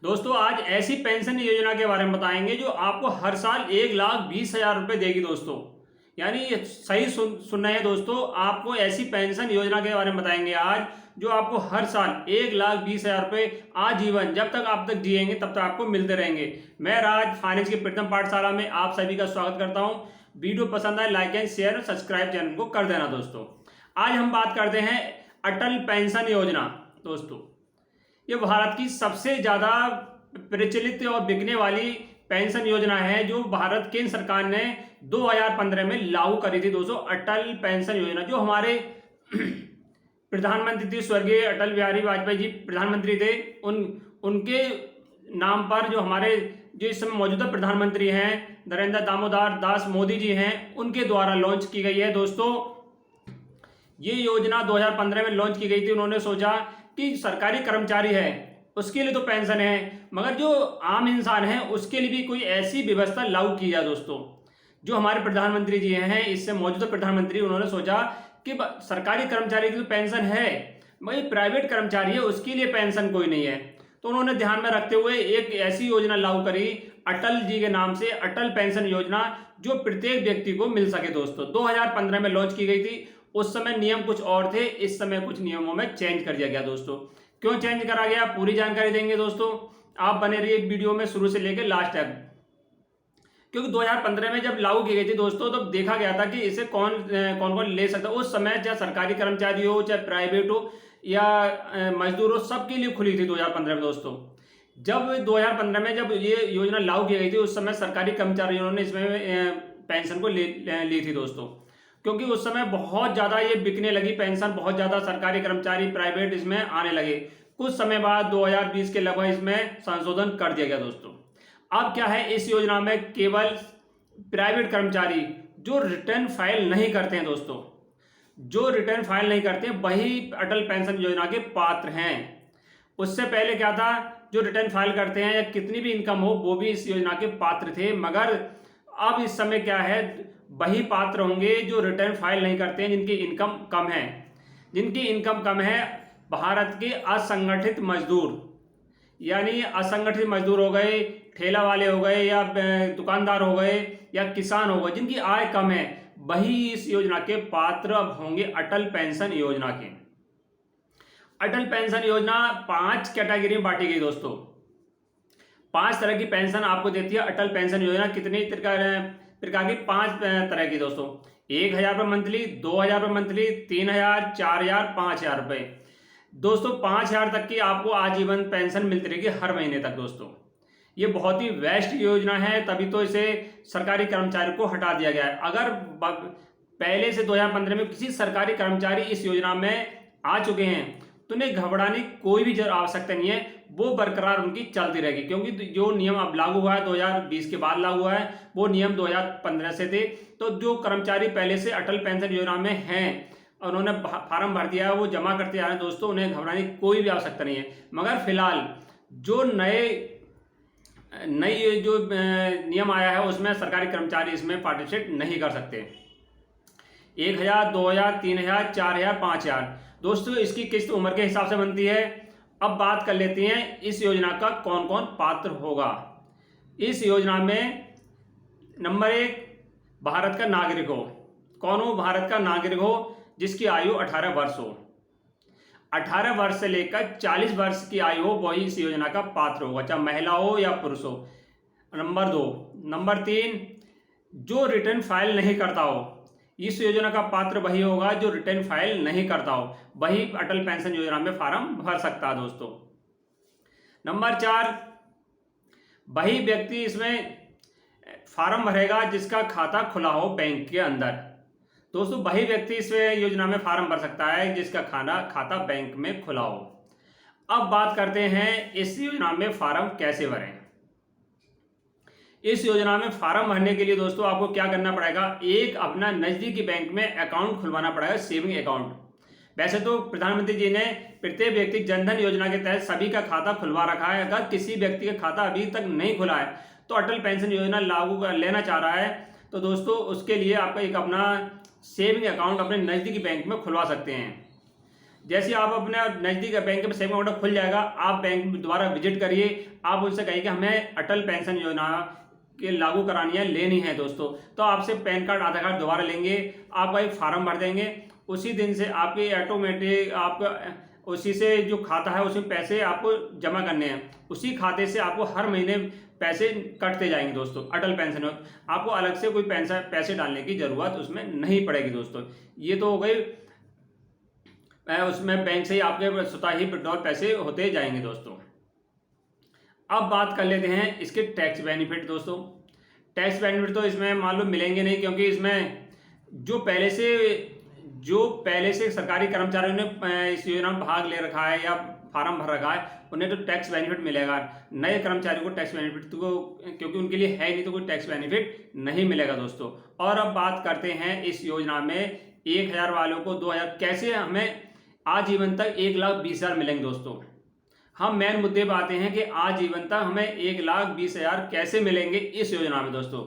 दोस्तों आज ऐसी पेंशन योजना के बारे में बताएंगे जो आपको हर साल 1,20,000 रुपये देगी दोस्तों। यानी ये सही सुन रहे हैं दोस्तों, आपको ऐसी पेंशन योजना के बारे में बताएंगे आज जो आपको हर साल 1,20,000 रुपये आजीवन, जब तक आप तक जिएंगे तब तक आपको मिलते रहेंगे। मैं राज फाइनेंस की प्रथम पाठशाला में आप सभी का स्वागत करता हूं। वीडियो पसंद आए लाइक एंड शेयर और सब्सक्राइब चैनल को कर देना दोस्तों। आज हम बात करते हैं अटल पेंशन योजना। दोस्तों ये भारत की सबसे ज़्यादा प्रचलित और बिकने वाली पेंशन योजना है जो भारत केंद्र सरकार ने 2015 में लागू करी थी दोस्तों। अटल पेंशन योजना जो हमारे प्रधानमंत्री थे, स्वर्गीय अटल बिहारी वाजपेयी जी प्रधानमंत्री थे, उनके नाम पर जो हमारे जो इस समय मौजूदा प्रधानमंत्री हैं नरेंद्र दामोदर दास मोदी जी हैं, उनके द्वारा लॉन्च की गई है दोस्तों। ये योजना 2015 में लॉन्च की गई थी। उन्होंने सोचा कि सरकारी कर्मचारी है उसके लिए तो पेंशन है, मगर जो आम इंसान है उसके लिए भी कोई ऐसी व्यवस्था लागू की जाए दोस्तों। जो हमारे प्रधानमंत्री जी हैं, इससे मौजूदा प्रधानमंत्री, उन्होंने सोचा कि सरकारी कर्मचारी की तो पेंशन है, मगर प्राइवेट कर्मचारी है उसके लिए पेंशन कोई नहीं है। तो उन्होंने ध्यान में रखते हुए एक ऐसी योजना लागू करी अटल जी के नाम से, अटल पेंशन योजना, जो प्रत्येक व्यक्ति को मिल सके दोस्तों। 2015 में लॉन्च की गई थी। उस समय नियम कुछ और थे, इस समय कुछ नियमों में चेंज कर दिया गया दोस्तों। क्यों चेंज करा गया पूरी जानकारी देंगे दोस्तों। आप बने रहिए वीडियो में शुरू से लेकर लास्ट तक, क्योंकि 2015 में जब लागू की गई थी दोस्तों तो देखा गया था कि इसे कौन कौन ले सकता है। उस समय चाहे सरकारी कर्मचारी हो, चाहे प्राइवेट हो या मजदूर हो, सबके लिए खुली थी 2015 में दोस्तों। जब 2015 में जब ये योजना लागू की गई थी उस समय सरकारी कर्मचारियों ने इसमें पेंशन को ली थी दोस्तों, क्योंकि उस समय बहुत ज़्यादा ये बिकने लगी पेंशन, बहुत ज़्यादा सरकारी कर्मचारी प्राइवेट इसमें आने लगे। कुछ समय बाद 2020 के लगभग इसमें संशोधन कर दिया गया दोस्तों। अब क्या है, इस योजना में केवल प्राइवेट कर्मचारी जो रिटर्न फाइल नहीं करते हैं दोस्तों, जो रिटर्न फाइल नहीं करते हैं वही अटल पेंशन योजना के पात्र हैं। उससे पहले क्या था, जो रिटर्न फाइल करते हैं या कितनी भी इनकम हो वो भी इस योजना के पात्र थे, मगर अब इस समय क्या है, वही पात्र होंगे जो रिटर्न फाइल नहीं करते हैं, जिनकी इनकम कम है। जिनकी इनकम कम है भारत के असंगठित मजदूर, यानी असंगठित मजदूर हो गए, ठेला वाले हो गए, या दुकानदार हो गए, या किसान हो गए, जिनकी आय कम है, वही इस योजना के पात्र अब होंगे अटल पेंशन योजना के। अटल पेंशन योजना 5 कैटेगरी में बांटी गई दोस्तों। 5 तरह की पेंशन आपको देती है अटल पेंशन योजना। कितनी प्रकार की? 5 तरह की दोस्तों। 1,000 रुपये मंथली, 2,000 रुपये मंथली, 3,000, 4,000, 5,000 रुपये दोस्तों। 5,000 तक की आपको आजीवन पेंशन मिलती रहेगी हर महीने तक दोस्तों। ये बहुत ही बेस्ट योजना है, तभी तो इसे सरकारी कर्मचारी को हटा दिया गया है। अगर पहले से 2015 में किसी सरकारी कर्मचारी इस योजना में आ चुके हैं तो उन्हें घबराने की कोई भी आवश्यकता नहीं है, वो बरकरार उनकी चलती रहेगी। क्योंकि जो नियम अब लागू हुआ है 2020 के बाद लागू हुआ है, वो नियम 2015 से थे। तो जो कर्मचारी पहले से अटल पेंशन योजना में हैं, उन्होंने फार्म भर दिया है, वो जमा करते आ रहे हैं दोस्तों, उन्हें घबराने की कोई भी आवश्यकता नहीं है। मगर फिलहाल जो नई जो नियम आया है उसमें सरकारी कर्मचारी इसमें पार्टिसिपेट नहीं कर सकते। 1,000, 2,000, 3,000, 4,000, 5,000 दोस्तों, इसकी किस्त उम्र के हिसाब से बनती है। अब बात कर लेते हैं इस योजना का कौन कौन पात्र होगा। इस योजना में नंबर 1 भारत का नागरिक हो। कौन हो? भारत का नागरिक हो जिसकी आयु 18 वर्ष हो। 18 वर्ष से लेकर 40 वर्ष की आयु हो वही इस योजना का पात्र होगा, चाहे महिला हो या पुरुष हो। नंबर 2। नंबर 3 जो रिटर्न फाइल नहीं करता हो। इस योजना का पात्र वही होगा जो रिटर्न फाइल नहीं करता हो, वही अटल पेंशन योजना में फॉर्म भर सकता है दोस्तों। नंबर 4 वही व्यक्ति इसमें फॉर्म भरेगा जिसका खाता खुला हो बैंक के अंदर। दोस्तों वही व्यक्ति इस योजना में फॉर्म भर सकता है जिसका खाता बैंक में खुला हो। अब बात करते हैं इस योजना में फॉर्म कैसे भरें। इस योजना में फॉर्म भरने के लिए दोस्तों आपको क्या करना पड़ेगा, एक अपना नज़दीकी बैंक में अकाउंट खुलवाना पड़ेगा, सेविंग अकाउंट। वैसे तो प्रधानमंत्री जी ने प्रत्येक व्यक्ति जनधन योजना के तहत सभी का खाता खुलवा रखा है। अगर किसी व्यक्ति का खाता अभी तक नहीं खुला है तो अटल पेंशन योजना लागू लेना चाह रहा है तो दोस्तों उसके लिए आपका एक अपना सेविंग अकाउंट अपने नज़दीकी बैंक में खुलवा सकते हैं। जैसे आप अपने नज़दीक बैंक में सेविंग अकाउंट खुल जाएगा, आप बैंक दोबारा विजिट करिए, आप उनसे कहिए कि हमें अटल पेंशन योजना के लागू करानी है, लेनी है दोस्तों। तो आपसे पैन कार्ड, आधार कार्ड दोबारा लेंगे, आपका एक फार्म भर देंगे, उसी दिन से आपके ऑटोमेटिक आपका उसी से जो खाता है उसमें पैसे आपको जमा करने हैं, उसी खाते से आपको हर महीने पैसे कटते जाएंगे दोस्तों। अटल पेंशन में आपको अलग से कोई पैसे डालने की ज़रूरत उसमें नहीं पड़ेगी दोस्तों। ये तो हो गई, उसमें बैंक से ही आपके स्वतः ही विड्रॉल पैसे होते जाएंगे दोस्तों। अब बात कर लेते हैं इसके टैक्स बेनिफिट दोस्तों। टैक्स बेनिफिट तो इसमें मालूम मिलेंगे नहीं, क्योंकि इसमें जो पहले से सरकारी कर्मचारियों ने इस योजना में भाग ले रखा है या फार्म भर रखा है, उन्हें तो टैक्स बेनिफिट मिलेगा। नए कर्मचारियों को टैक्स बेनिफिट तो क्योंकि उनके लिए है नहीं, तो कोई टैक्स बेनिफिट नहीं मिलेगा दोस्तों। और अब बात करते हैं इस योजना में 1000 वालों को 2000 कैसे हमें आजीवन तक 1,20,000 मिलेंगे दोस्तों। हम मेन मुद्दे पर आते हैं कि आजीवन तक हमें 1,20,000 कैसे मिलेंगे इस योजना में दोस्तों।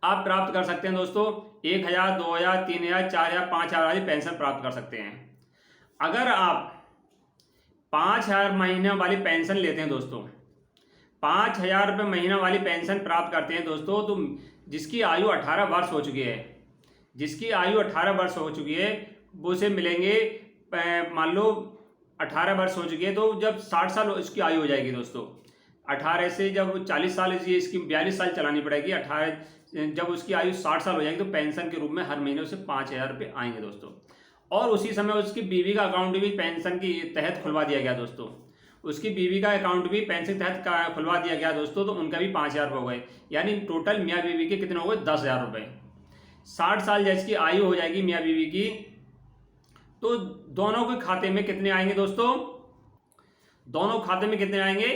आप प्राप्त कर सकते हैं दोस्तों 1,000, 2,000, 3,000, 4,000, 5,000 वाली पेंशन प्राप्त कर सकते हैं। अगर आप 5,000 महीने वाली पेंशन लेते हैं दोस्तों, 5,000 रुपये महीना वाली पेंशन प्राप्त करते हैं दोस्तों, तो जिसकी आयु 18 वर्ष हो चुकी है, जिसकी आयु 18 वर्ष हो चुकी है वो से मिलेंगे। मान लो 18 वर्ष हो चुकी है, तो जब 60 साल इसकी आयु हो जाएगी दोस्तों, 18 से जब 40 साल इसकी 42 साल चलानी पड़ेगी, 18 जब उसकी आयु 60 साल हो जाएगी, तो पेंशन के रूप में हर महीने उसे 5,000 रुपये आएंगे दोस्तों। और उसी समय उसकी बीवी का अकाउंट भी पेंशन के तहत खुलवा दिया गया दोस्तों, उसकी बीवी का अकाउंट भी पेंशन के तहत खुलवा दिया गया दोस्तों, तो उनका भी 5,000 रुपये हो गए। यानी टोटल मियाँ बीवी के कितने हो गए? 10,000 रुपये। 60 साल जैसी आयु हो जाएगी मियाँ बीवी की, तो दोनों के खाते में कितने आएंगे दोस्तों? दोनों खाते में कितने आएंगे?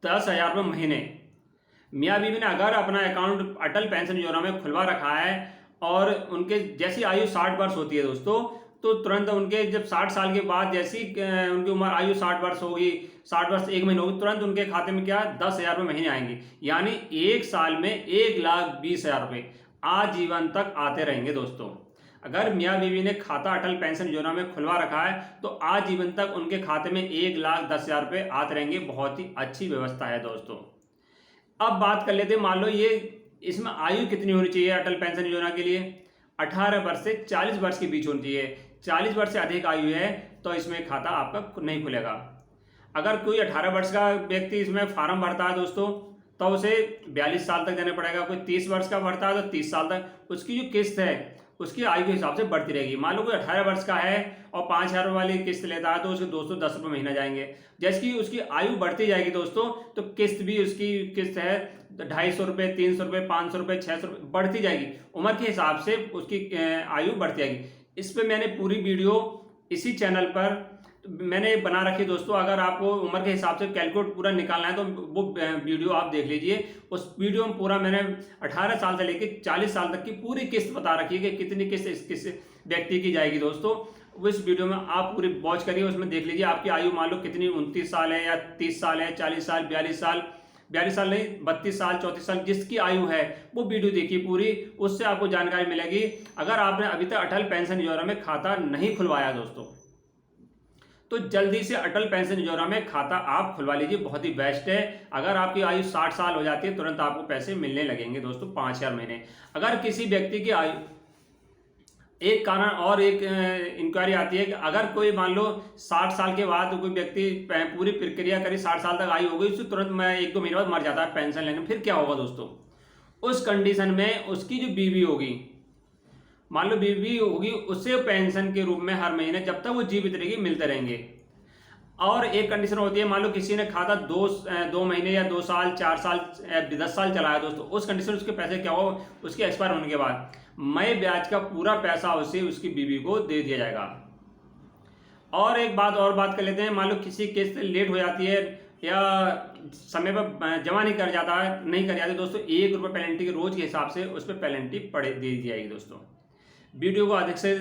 10,000 रुपये महीने। मियाँ बीवी ने अगर अपना अकाउंट अटल पेंशन योजना में खुलवा रखा है और उनके जैसी आयु 60 वर्ष होती है दोस्तों, तो तुरंत उनके जब 60 साल के बाद जैसी उनकी उम्र आयु 60 वर्ष होगी, 60 वर्ष 1 महीने होगी, तुरंत उनके खाते में क्या 10,000 रुपये महीने आएंगे। यानी 1 साल में 1,20,000 रुपये आजीवन तक आते रहेंगे दोस्तों। अगर मियाँ बीवी ने खाता अटल पेंशन योजना में खुलवा रखा है, तो आजीवन तक उनके खाते में 1,10,000 रुपये आते रहेंगे। बहुत ही अच्छी व्यवस्था है दोस्तों। अब बात कर लेते हैं, मान लो ये इसमें आयु कितनी होनी चाहिए अटल पेंशन योजना के लिए? 18 वर्ष से 40 वर्ष के बीच होनी चाहिए। 40 वर्ष से अधिक आयु है तो इसमें खाता आपका नहीं खुलेगा। अगर कोई 18 वर्ष का व्यक्ति इसमें फार्म भरता है दोस्तों, तो उसे 42 साल तक देना पड़ेगा। कोई 30 वर्ष का भरता है तो 30 साल तक उसकी जो किस्त है उसकी आयु के हिसाब से बढ़ती रहेगी। मान लो कोई 18 वर्ष का है और 5,000 वाली किस्त लेता है, तो उसके 210 रुपये महीना जाएंगे। जैसे कि उसकी आयु बढ़ती जाएगी दोस्तों, तो किस्त भी उसकी किस्त है 250 रुपये, 300 रुपये, 500 रुपये, 600 रुपये बढ़ती जाएगी। उम्र के हिसाब से उसकी आयु बढ़ती जाएगी। इस पर मैंने पूरी वीडियो इसी चैनल पर मैंने बना रखी दोस्तों। अगर आपको उम्र के हिसाब से कैलकुलेट पूरा निकालना है तो वो वीडियो आप देख लीजिए। उस वीडियो में पूरा मैंने 18 साल से लेकर 40 साल तक की पूरी किस्त बता रखी है कि कितनी किस्त किस व्यक्ति की जाएगी दोस्तों। उस वीडियो में आप पूरी वॉच करिए, उसमें देख लीजिए आपकी आयु मान लो कितनी 29 साल है या 30 साल है, 40 साल, 42 साल, 42 साल नहीं 32 साल, 34 साल, जिसकी आयु है वो वीडियो देखिए पूरी, उससे आपको जानकारी मिलेगी। अगर आपने अभी तक अटल पेंशन योजना में खाता नहीं खुलवाया दोस्तों, तो जल्दी से अटल पेंशन योजना में खाता आप खुलवा लीजिए, बहुत ही बेस्ट है। अगर आपकी आयु 60 साल हो जाती है तुरंत आपको पैसे मिलने लगेंगे दोस्तों 5,000 महीने। अगर किसी व्यक्ति की आयु एक कारण और एक इंक्वायरी आती है कि अगर कोई मान लो 60 साल के बाद कोई व्यक्ति पूरी प्रक्रिया करी, 60 साल तक आयु हो गई, उससे तुरंत 1-2 महीने बाद मर जाता है पेंशन लेने, फिर क्या होगा दोस्तों? उस कंडीशन में उसकी जो बीवी होगी, मान लो बीवी होगी, उससे पेंशन के रूप में हर महीने जब तक वो जीवित रहेगी मिलते रहेंगे। और एक कंडीशन होती है, मान लो किसी ने खाता 2 महीने या 2 साल, 4 साल, 10 साल चलाया दोस्तों, उस कंडीशन उसके पैसे क्या हो, उसके एक्सपायर होने के बाद मई ब्याज का पूरा पैसा उसे उसकी बीवी को दे दिया जाएगा। और एक बात और बात कर लेते हैं, मान लो किसी किस्त लेट हो जाती है या समय पर जमा नहीं कर जाती दोस्तों, 1 रुपये पेनल्टी के रोज के हिसाब से उस पर पेनल्टी दे दी जाएगी दोस्तों। वीडियो को अधिक से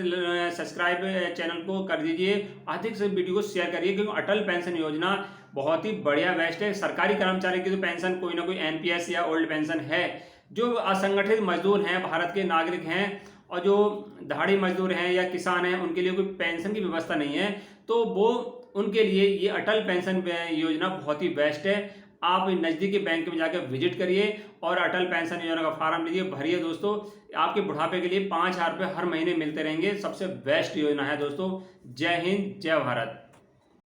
सब्सक्राइब चैनल को कर दीजिए, अधिक से वीडियो को शेयर करिए, क्योंकि अटल पेंशन योजना बहुत ही बढ़िया बेस्ट है। सरकारी कर्मचारी की तो पेंशन कोई ना कोई NPS या ओल्ड पेंशन है, जो असंगठित मजदूर हैं, भारत के नागरिक हैं, और जो दिहाड़ी मजदूर हैं या किसान हैं उनके लिए कोई पेंशन की व्यवस्था नहीं है, तो वो उनके लिए ये अटल पेंशन योजना बहुत ही बेस्ट है। आप नज़दीकी बैंक में जाकर विजिट करिए और अटल पेंशन योजना का फॉर्म लीजिए, भरिए दोस्तों। आपके बुढ़ापे के लिए 5,000 रुपये हर महीने मिलते रहेंगे। सबसे बेस्ट योजना है दोस्तों। जय हिंद, जय भारत।